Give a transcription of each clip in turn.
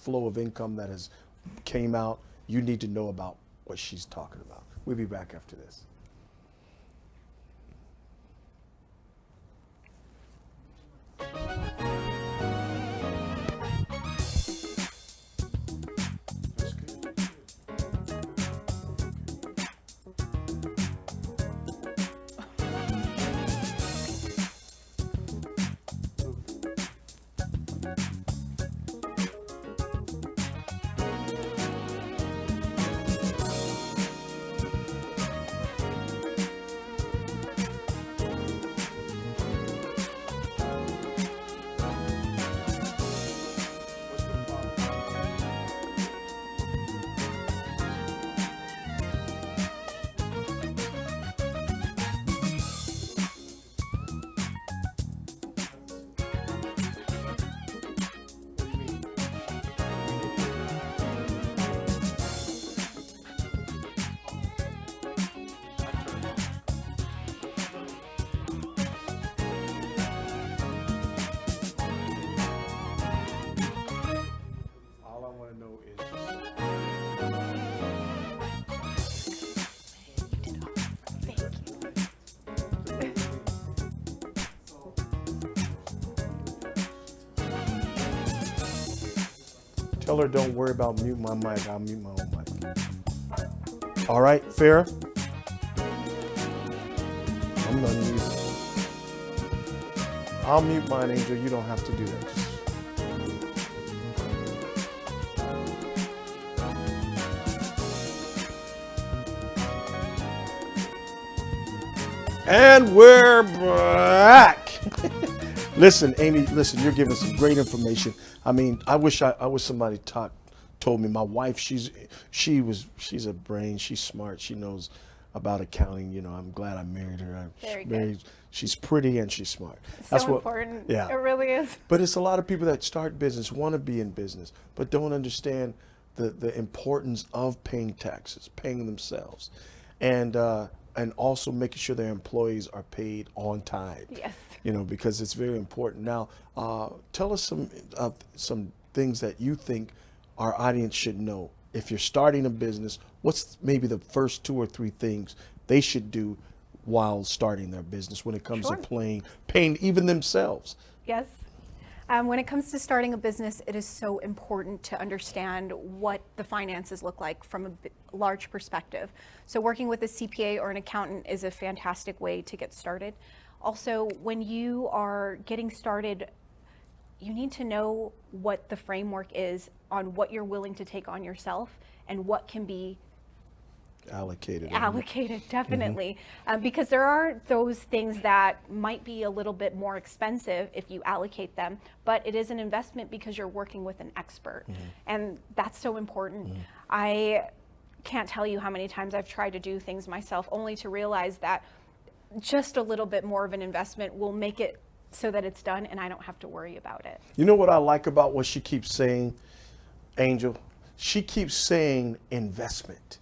flow of income that has came out, you need to know about what she's talking about. We'll be back after this. Tell her don't worry about mute my mic. I'll mute my own mic. All right, Farrah? I'm gonna mute. I'll mute mine, Angel. You don't have to do that. And we're back. Listen, Amy, listen, you're giving some great information. I mean, I wish somebody told me. My wife, she's a brain, she's smart, she knows about accounting. You know, I'm glad I married her. She's pretty and she's smart. That's so important. Yeah. It really is. But it's a lot of people that start business, want to be in business, but don't understand the importance of paying taxes, paying themselves. And also making sure their employees are paid on time. Yes. You know, because it's very important. Now, tell us some things that you think our audience should know. If you're starting a business, what's maybe the first 2 or 3 things they should do while starting their business when it comes to paying even themselves? Yes. When it comes to starting a business, it is so important to understand what the finances look like from a large perspective. So working with a CPA or an accountant is a fantastic way to get started. Also, when you are getting started, you need to know what the framework is on what you're willing to take on yourself and what can be allocated, definitely. Because there are those things that might be a little bit more expensive if you allocate them, but it is an investment because you're working with an expert. And that's so important. I can't tell you how many times I've tried to do things myself only to realize that just a little bit more of an investment will make it so that it's done and I don't have to worry about it. You know what I like about what she keeps saying, Angel? She keeps saying investment.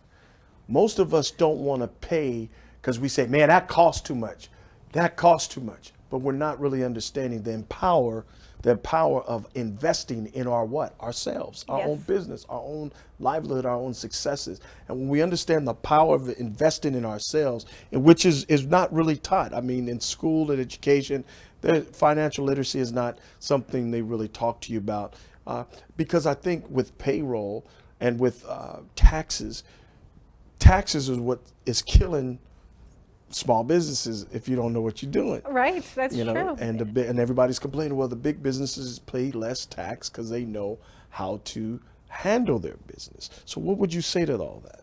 Most of us don't want to pay because we say, man, that costs too much. That costs too much. But we're not really understanding the power of investing in our what? Ourselves, our own business, our own livelihood, our own successes. And when we understand the power of investing in ourselves, which is not really taught. I mean, in school and education, financial literacy is not something they really talk to you about. Because I think with payroll and with taxes is what is killing small businesses if you don't know what you're doing. Right, that's true. And everybody's complaining, well, the big businesses pay less tax because they know how to handle their business. So what would you say to all that?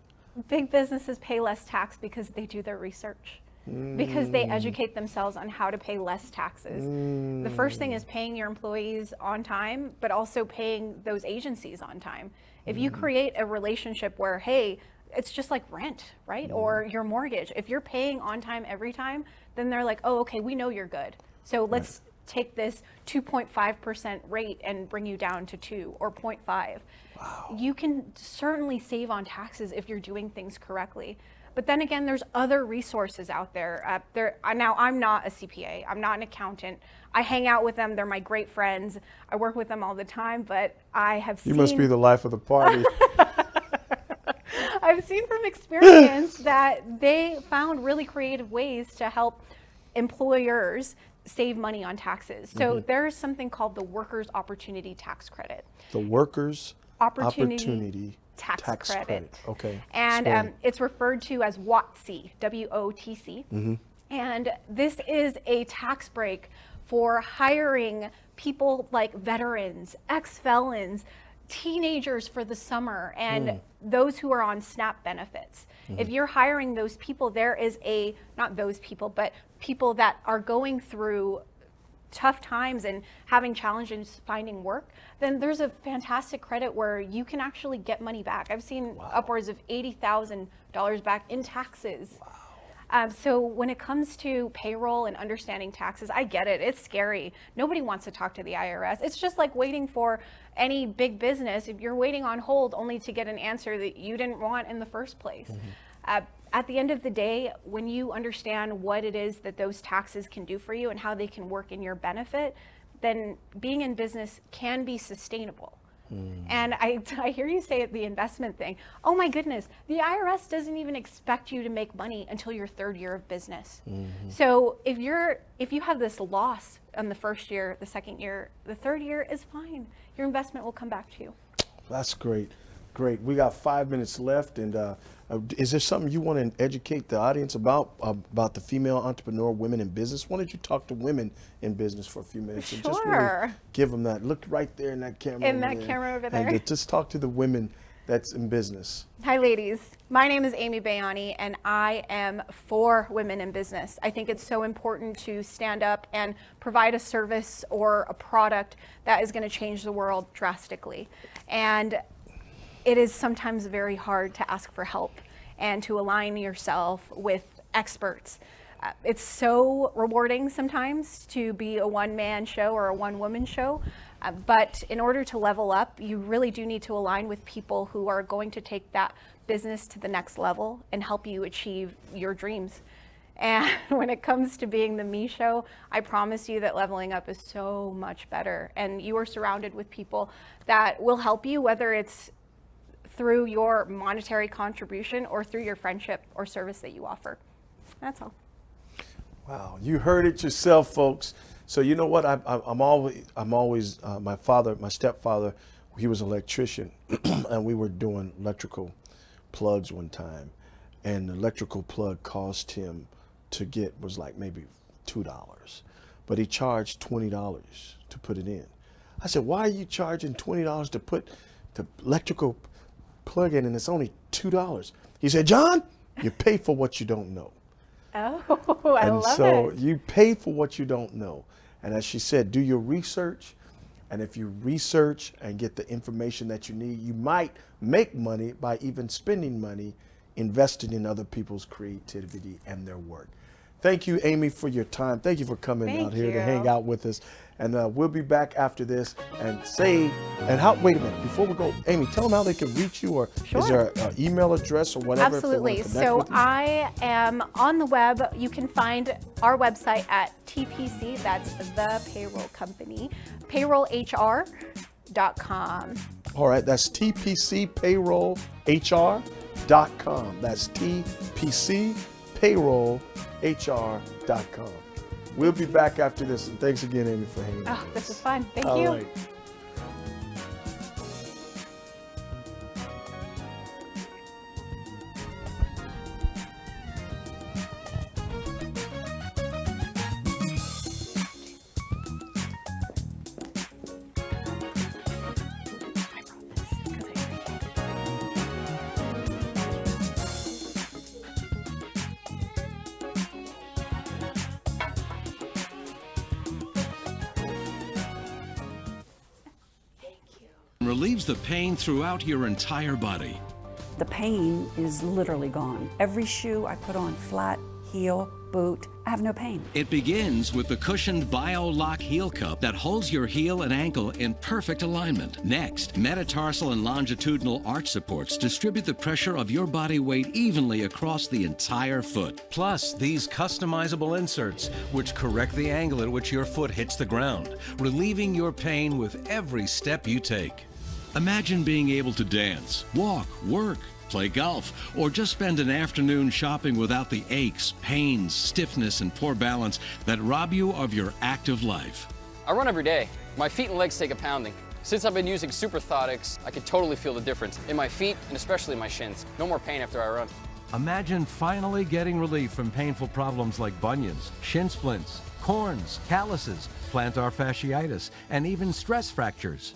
Big businesses pay less tax because they do their research. Because they educate themselves on how to pay less taxes. The first thing is paying your employees on time, but also paying those agencies on time. If you create a relationship where, hey, it's just like rent, right? Or your mortgage. If you're paying on time every time, then they're like, oh, okay, we know you're good. So let's take this 2.5% rate and bring you down to 2 or 0.5. Wow. You can certainly save on taxes if you're doing things correctly. But then again, there's other resources out there. Now, I'm not a CPA. I'm not an accountant. I hang out with them. They're my great friends. I work with them all the time, but I have seen... You must be the life of the party. I've seen from experience that they found really creative ways to help employers save money on taxes. So there's something called the Workers' Opportunity Tax Credit. The Workers' Opportunity Tax Credit. Okay. And it's referred to as WOTC, W-O-T-C. And this is a tax break for hiring people like veterans, ex-felons, teenagers for the summer, and those who are on SNAP benefits. If you're hiring those people, there is not those people, but people that are going through tough times and having challenges finding work, then there's a fantastic credit where you can actually get money back. I've seen upwards of $80,000 back in taxes. So when it comes to payroll and understanding taxes, I get it. It's scary. Nobody wants to talk to the IRS. It's just like waiting for any big business. If you're waiting on hold only to get an answer that you didn't want in the first place. At the end of the day, when you understand what it is that those taxes can do for you and how they can work in your benefit, then being in business can be sustainable. And I hear you say the investment thing. Oh my goodness, the IRS doesn't even expect you to make money until your third year of business. So if you have this loss on the first year, the second year, the third year is fine. Your investment will come back to you. That's great. Great. We got 5 minutes left, and is there something you want to educate the audience about the female entrepreneur, women in business? Why don't you talk to women in business for a few minutes and just really give them that look right there in that camera. Camera over there. And just talk to the women that's in business. Hi, ladies. My name is Amy Bayani, and I am for women in business. I think it's so important to stand up and provide a service or a product that is going to change the world drastically. And it is sometimes very hard to ask for help and to align yourself with experts. It's so rewarding sometimes to be a one-man show or a one-woman show, but in order to level up, you really do need to align with people who are going to take that business to the next level and help you achieve your dreams. And when it comes to being the me show, I promise you that leveling up is so much better, and you are surrounded with people that will help you, whether it's through your monetary contribution or through your friendship or service that you offer. That's all. Wow, you heard it yourself, folks. So you know what? I'm always my stepfather, he was an electrician, and we were doing electrical plugs one time, and the electrical plug cost him was like maybe $2, but he charged $20 to put it in. I said, why are you charging $20 to put the electrical plug in and it's only $2? He said, John, you pay for what you don't know. Oh, I love it. And so you pay for what you don't know. And as she said, do your research. And if you research and get the information that you need, you might make money by even spending money investing in other people's creativity and their work. Thank you, Amy, for your time. Thank you for coming out here to hang out with us. And we'll be back after this and wait a minute, before we go, Amy, tell them how they can reach you, or is there an email address or whatever? Absolutely. So I am on the web. You can find our website at TPC, that's the payroll company, payrollhr.com. All right, that's tpcpayrollhr.com. That's tpcpayrollhr.com. We'll be back after this, and thanks again, Amy, for hanging out. Oh, this is fun. Thank you. All right. Relieves the pain throughout your entire body. The pain is literally gone. Every shoe I put on flat heel, boot. I have no pain. It begins with the cushioned Bio-Lock heel cup that holds your heel and ankle in perfect alignment. Next, metatarsal and longitudinal arch supports distribute the pressure of your body weight evenly across the entire foot. Plus, these customizable inserts, which correct the angle at which your foot hits the ground, relieving your pain with every step you take. Imagine being able to dance, walk, work, play golf, or just spend an afternoon shopping without the aches, pains, stiffness, and poor balance that rob you of your active life. I run every day. My feet and legs take a pounding. Since I've been using Superphytics, I can totally feel the difference in my feet and especially my shins. No more pain after I run. Imagine finally getting relief from painful problems like bunions, shin splints, corns, calluses, plantar fasciitis, and even stress fractures.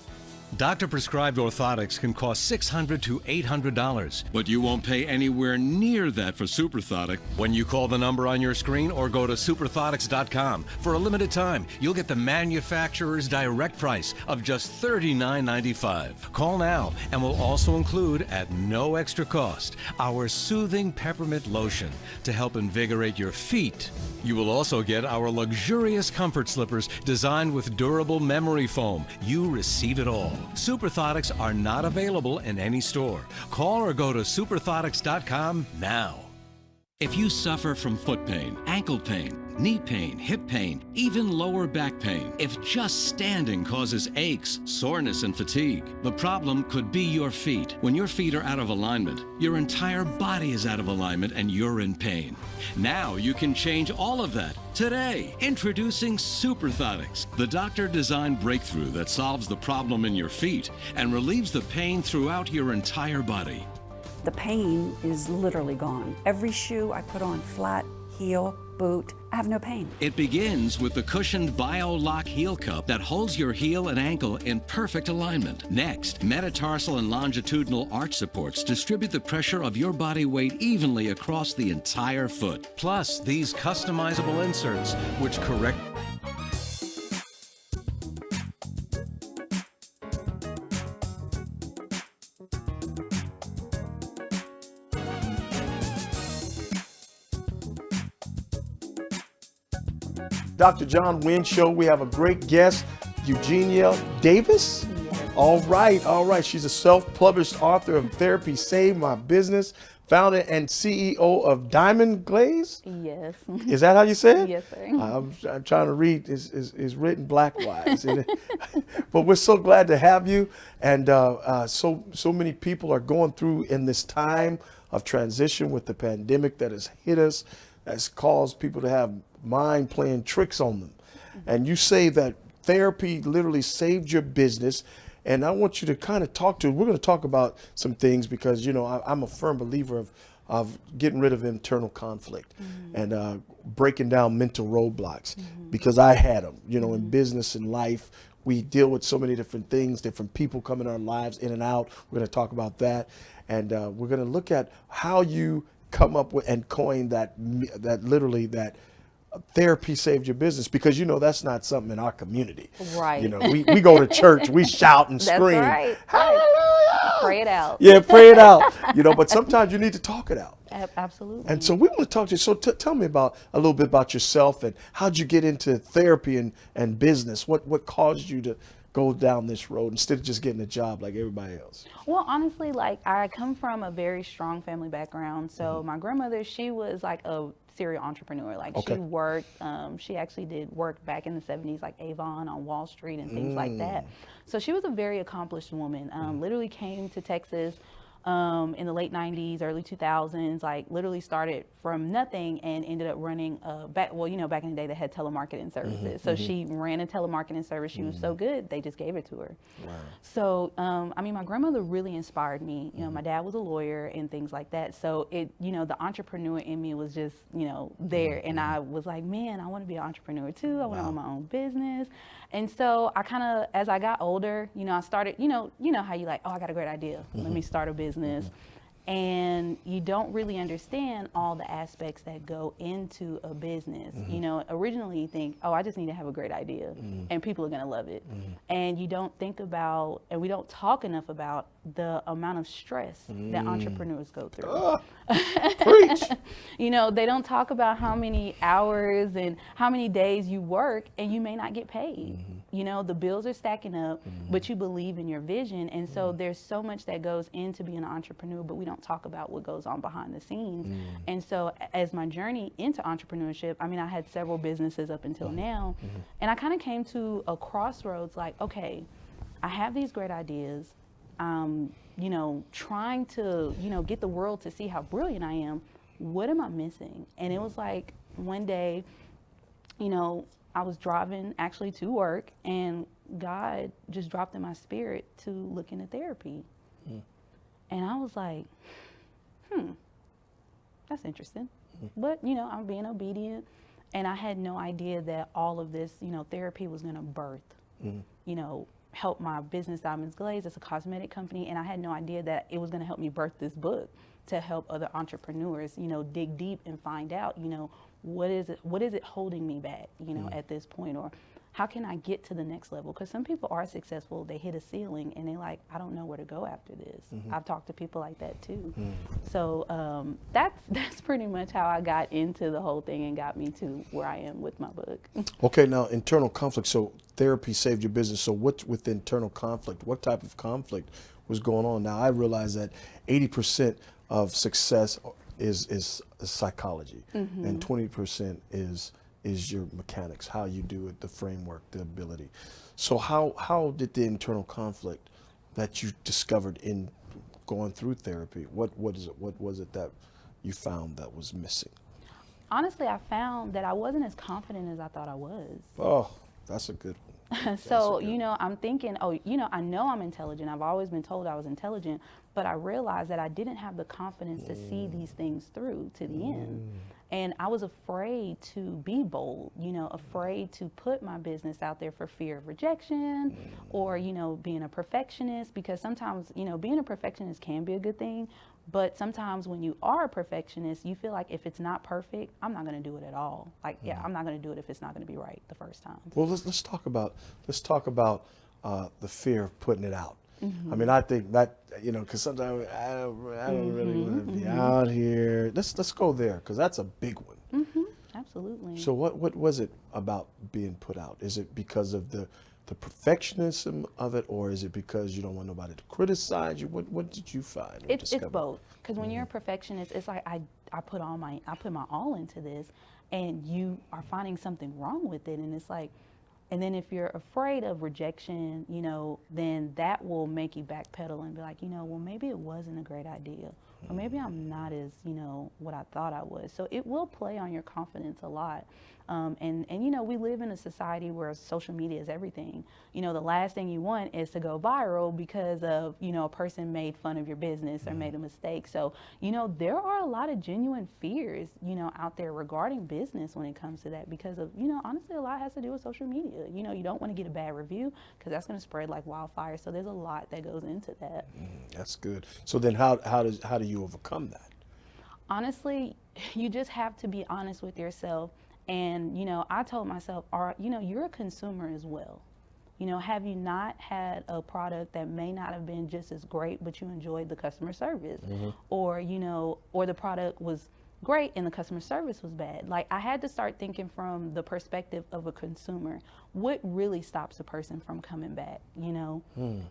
Doctor-prescribed orthotics can cost $600 to $800. But you won't pay anywhere near that for Superphytic. When you call the number on your screen or go to superphytics.com, for a limited time, you'll get the manufacturer's direct price of just $39.95. Call now, and we'll also include, at no extra cost, our soothing peppermint lotion to help invigorate your feet. You will also get our luxurious comfort slippers designed with durable memory foam. You receive it all. Superphytics are not available in any store. Call or go to superphytics.com now. If you suffer from foot pain, ankle pain, knee pain, hip pain, even lower back pain, if just standing causes aches, soreness, and fatigue, the problem could be your feet. When your feet are out of alignment, your entire body is out of alignment and you're in pain. Now you can change all of that today. Introducing Superphytics, the doctor-designed breakthrough that solves the problem in your feet and relieves the pain throughout your entire body. The pain is literally gone. Every shoe I put on, flat, heel, boot, I have no pain. It begins with the cushioned Bio-Lock heel cup that holds your heel and ankle in perfect alignment. Next, metatarsal and longitudinal arch supports distribute the pressure of your body weight evenly across the entire foot. Plus, these customizable inserts, which correct Dr. John Wynn Show. We have a great guest, Eugenia Davis. All right. She's a self-published author of Therapy Saved My Business, founder and CEO of Diamond Glaze. Yes. Is that how you say it? Yes, sir. I'm trying to read. Is written blackwise. But we're so glad to have you. And so many people are going through in this time of transition with the pandemic that has hit us, that's caused people to have mind playing tricks on them. And you say that therapy literally saved your business. And I want you to kind of we're going to talk about some things because, you know, I'm a firm believer of getting rid of internal conflict and breaking down mental roadblocks because I had them, you know, in business and life. We deal with so many different things, different people come in our lives in and out. We're going to talk about that. And we're going to look at how you come up with and coin that therapy saved your business, because you know that's not something in our community. Right. You know, we go to church, we shout and That's scream, right. hallelujah. Pray it out. Yeah, pray it out. You know, but sometimes you need to talk it out. Absolutely. And so we want to talk to you. So tell me a little bit about yourself and how'd you get into therapy and business? What caused you to go down this road instead of just getting a job like everybody else? Well, honestly, like I come from a very strong family background. So my grandmother, she was like a serial entrepreneur. Like she worked, she actually did work back in the 70s, like Avon on Wall Street and things like that. So she was a very accomplished woman, literally came to Texas in the late 90s, early 2000s, like literally started from nothing and ended up running back in the day they had telemarketing services. So she ran a telemarketing service. She was so good, they just gave it to her. Wow. So, my grandmother really inspired me. You know, my dad was a lawyer and things like that. So the entrepreneur in me was just, there. And I was like, man, I want to be an entrepreneur too. I want to own my own business. And so I kind of, as I got older, I started, you know how you like, oh, I got a great idea. Let me start a business. And you don't really understand all the aspects that go into a business. Originally you think, oh, I just need to have a great idea and people are going to love it. And you don't think about, and we don't talk enough about the amount of stress that entrepreneurs go through. Preach. You know, they don't talk about how many hours and how many days you work and you may not get paid. You know, the bills are stacking up, but you believe in your vision. And so there's so much that goes into being an entrepreneur, but we don't talk about what goes on behind the scenes. And so as my journey into entrepreneurship, I mean, I had several businesses up until now, and I kind of came to a crossroads like, okay, I have these great ideas. You know, trying to, you know, get the world to see how brilliant I am. What am I missing? And it was like one day, you know, I was driving actually to work and God just dropped in my spirit to look into therapy. And I was like, that's interesting. But, you know, I'm being obedient. And I had no idea that all of this, you know, therapy was going to birth, you know, help my business Diamonds Glaze. It's a cosmetic company, and I had no idea that it was going to help me birth this book to help other entrepreneurs, you know, dig deep and find out, you know, what is it holding me back, you know, at this point, or how can I get to the next level? Because some people are successful, they hit a ceiling and they like, I don't know where to go after this. I've talked to people like that too. So that's pretty much how I got into the whole thing and got me to where I am with my book. Okay, now internal conflict. So therapy saved your business. So what with internal conflict? What type of conflict was going on? Now I realize that 80% of success is psychology, and 20% is your mechanics, how you do it, the framework, the ability. So how did the internal conflict that you discovered in going through therapy, what was it that you found that was missing? Honestly, I found that I wasn't as confident as I thought I was. Oh, that's a good one. So, you know, I'm thinking, oh, you know I'm intelligent. I've always been told I was intelligent, but I realized that I didn't have the confidence to see these things through to the end. And I was afraid to be bold, you know, afraid to put my business out there for fear of rejection or, you know, being a perfectionist, because sometimes, you know, being a perfectionist can be a good thing. But sometimes when you are a perfectionist, you feel like if it's not perfect, I'm not going to do it at all. Like, yeah, I'm not going to do it if it's not going to be right the first time. Well, let's talk about the fear of putting it out. I mean, I think that, you know, because sometimes I don't really want to be out here. Let's go there, because that's a big one. Absolutely. So what was it about being put out? Is it because of the perfectionism of it, or is it because you don't want nobody to criticize you? What did you find? It's both. Because when you're a perfectionist, it's like I put my all into this, and you are finding something wrong with it, and it's like. And then if you're afraid of rejection, you know, then that will make you backpedal and be like, you know, well, maybe it wasn't a great idea. Or maybe I'm not as, you know, what I thought I was. So it will play on your confidence a lot. And you know, we live in a society where social media is everything. You know, the last thing you want is to go viral because of, you know, a person made fun of your business or made a mistake. So, you know, there are a lot of genuine fears, you know, out there regarding business when it comes to that, because of, you know, honestly, a lot has to do with social media. You know, you don't want to get a bad review because that's going to spread like wildfire. So there's a lot that goes into that. That's good. So then how do you overcome that? Honestly, you just have to be honest with yourself. And, you know, I told myself, you know, you're a consumer as well. You know, have you not had a product that may not have been just as great, but you enjoyed the customer service? Or, you know, or the product was great and the customer service was bad. Like, I had to start thinking from the perspective of a consumer. What really stops a person from coming back? You know,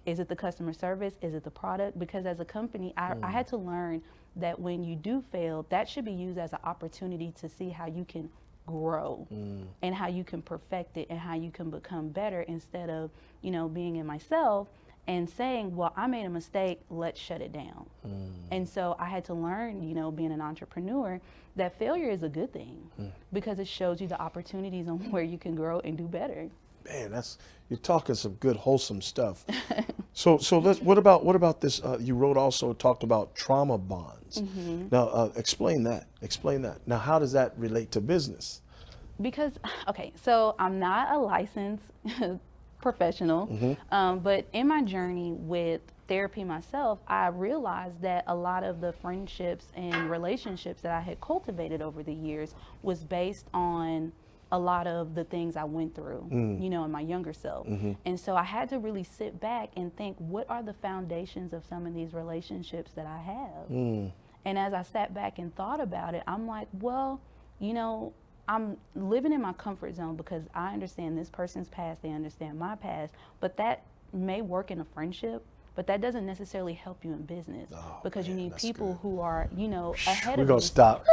is it the customer service? Is it the product? Because as a company, I had to learn that when you do fail, that should be used as an opportunity to see how you can grow and how you can perfect it and how you can become better, instead of, you know, being in myself and saying, well, I made a mistake, let's shut it down. And so I had to learn, you know, being an entrepreneur, that failure is a good thing because it shows you the opportunities on where you can grow and do better. Man, you're talking some good wholesome stuff. So what about this? You talked about trauma bonds. Now explain that. Now, how does that relate to business? Because, okay, so I'm not a licensed professional, but in my journey with therapy myself, I realized that a lot of the friendships and relationships that I had cultivated over the years was based on a lot of the things I went through, you know, in my younger self. And so I had to really sit back and think, what are the foundations of some of these relationships that I have? And as I sat back and thought about it, I'm like, well, you know, I'm living in my comfort zone because I understand this person's past, they understand my past, but that may work in a friendship, but that doesn't necessarily help you in business because you need people who are, you know, ahead We're of going you. to stop.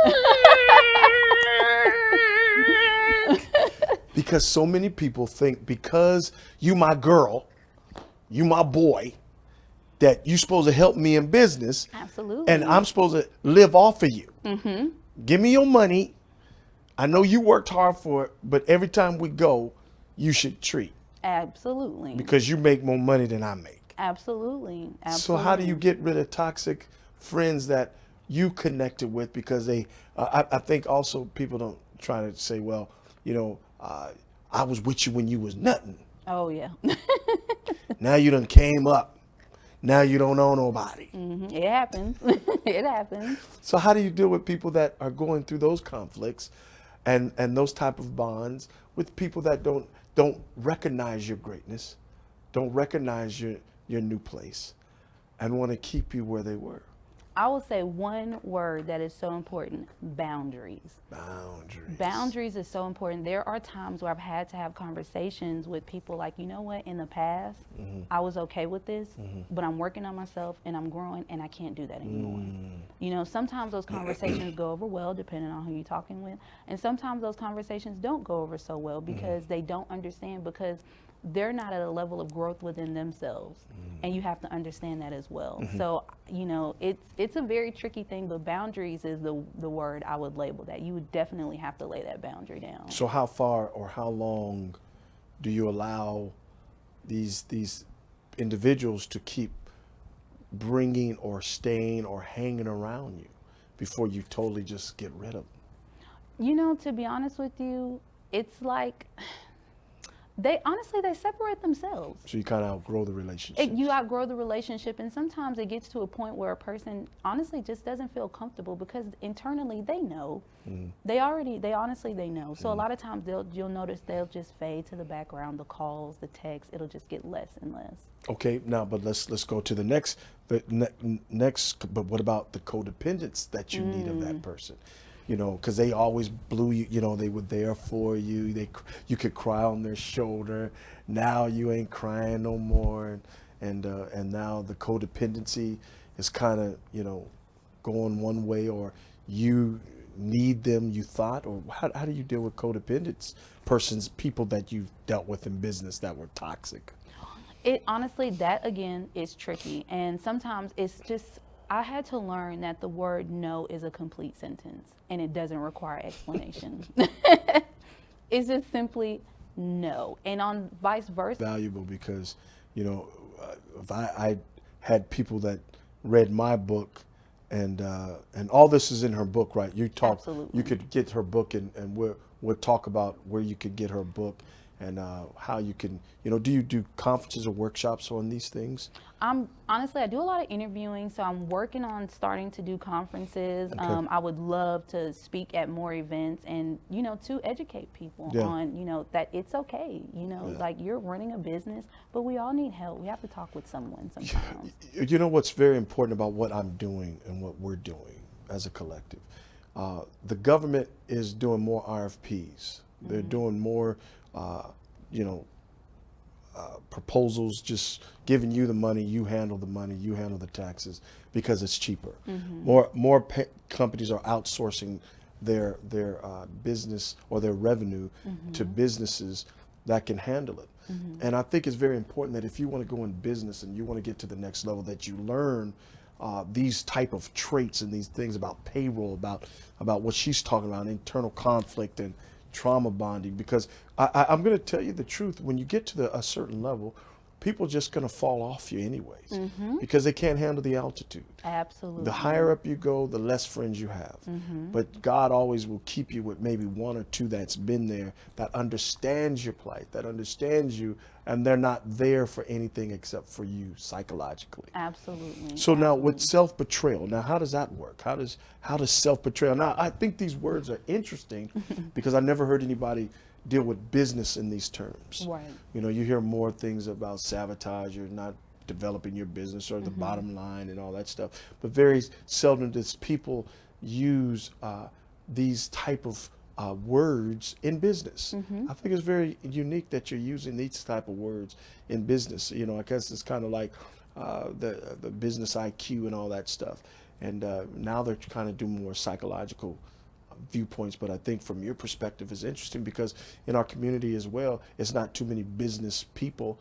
Because so many people think because you my girl, you my boy, that you're supposed to help me in business. Absolutely. And I'm supposed to live off of you. Give me your money. I know you worked hard for it, but every time we go, you should treat. Absolutely. Because you make more money than I make. Absolutely. So how do you get rid of toxic friends that you connected with? Because they, I think also people don't try to say, well, you know, I was with you when you was nothing. Oh, yeah. Now you done came up. Now you don't know nobody. It happens. It happens. So how do you deal with people that are going through those conflicts and those type of bonds with people that don't recognize your greatness, don't recognize your new place, and want to keep you where they were? I will say one word that is so important: boundaries. Boundaries is so important. There are times where I've had to have conversations with people like, you know what, in the past, I was okay with this, but I'm working on myself and I'm growing and I can't do that anymore. You know, sometimes those conversations go over well, depending on who you're talking with. And sometimes those conversations don't go over so well because they don't understand, because they're not at a level of growth within themselves, and you have to understand that as well. So, you know, it's a very tricky thing, but boundaries is the word I would label that. You would definitely have to lay that boundary down. So how far or how long do you allow these individuals to keep bringing or staying or hanging around you before you totally just get rid of them? You know, to be honest with you, it's like they separate themselves. So you kind of outgrow the relationship. You outgrow the relationship, and sometimes it gets to a point where a person honestly just doesn't feel comfortable because internally they know. They honestly know. So a lot of times you'll notice they'll just fade to the background. The calls, the texts, it'll just get less and less. Okay, now, but let's go to the next. But what about the codependence that you need of that person? You know, because they always blew you. You know, they were there for you. You could cry on their shoulder. Now you ain't crying no more, and now the codependency is kind of, you know, going one way, or you need them. You thought, or how do you deal with codependence people that you've dealt with in business that were toxic? It honestly, that again is tricky, and sometimes it's just. I had to learn that the word no is a complete sentence and it doesn't require explanation. It's just simply no. And on vice versa. Valuable because, you know, if I had people that read my book and all this is in her book, right? Absolutely. You could get her book and we'll talk about where you could get her book and how you can, you know, do you do conferences or workshops on these things? Honestly, I do a lot of interviewing, so I'm working on starting to do conferences. Okay. I would love to speak at more events and, you know, to educate people on, you know, that it's okay. You know, like you're running a business, but we all need help. We have to talk with someone sometimes. You know what's very important about what I'm doing and what we're doing as a collective? The government is doing more RFPs. They're doing more, you know, proposals, just giving you the money, you handle the money, you handle the taxes because it's cheaper. More companies are outsourcing their business or their revenue to businesses that can handle it. And I think it's very important that if you want to go in business and you want to get to the next level, that you learn these type of traits and these things about payroll, about what she's talking about, internal conflict and trauma bonding, because I'm going to tell you the truth. When you get to a certain level, people are just going to fall off you anyways because they can't handle the altitude. Absolutely. The higher up you go, the less friends you have. But God always will keep you with maybe one or two that's been there, that understands your plight, that understands you, and they're not there for anything except for you psychologically. Absolutely. So now with self-betrayal, now how does that work? How does self-betrayal? Now I think these words are interesting because I never heard anybody deal with business in these terms. Right. You know, you hear more things about sabotage or not developing your business or the bottom line and all that stuff, but very seldom does people use these type of words in business. I think it's very unique that you're using these type of words in business. You know, I guess it's kind of like the business IQ and all that stuff. And now they're kind of doing more psychological viewpoints, but I think from your perspective is interesting because in our community as well, it's not too many business people